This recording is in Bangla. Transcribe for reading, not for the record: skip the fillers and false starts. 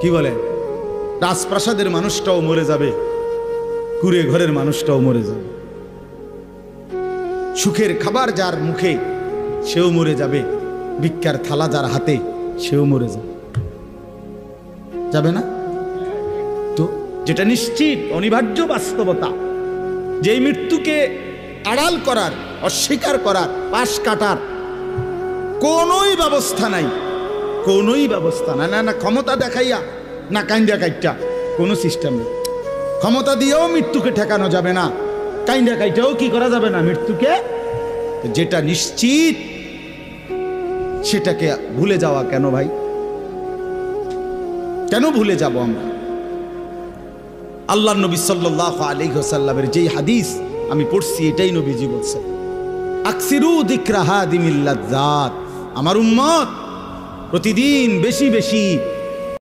কি বলে, রাজপ্রাসাদের মানুষটাও মরে যাবে, কুড়ে ঘরের মানুষটাও মরে যাবে, সুখের খাবার যার মুখে সেও মরে যাবে, ভিক্ষার থালা যার হাতে সেও মরে যাবে, যাবে না? তো যেটা নিশ্চিত অনিবার্য বাস্তবতা, যে মৃত্যুকে আড়াল করার, অস্বীকার করার, পাশ কাটার কোনোই ব্যবস্থা নাই, কোনোই ব্যবস্থা নাই। না ক্ষমতা দেখাইয়া, না কাইন্দা কাইটা, কোনো সিস্টেম নেই। ক্ষমতা দিয়েও মৃত্যুকে ঠেকানো যাবে না, কাইন্দা কাইটাও কি করা যাবে না মৃত্যুকে। যেটা নিশ্চিত সেটাকে ভুলে যাওয়া কেন ভাই? কেন ভুলে যাব আমরা? আল্লাহর নবী সাল্লাল্লাহু আলাইহি ওয়াসাল্লামের যেই হাদিস আমি পড়ছি, এটাই নবীজি বলছেন, আকসিরু যিকরা হাদিমিল লাযযাত, আমার উম্মত প্রতিদিন বেশি বেশি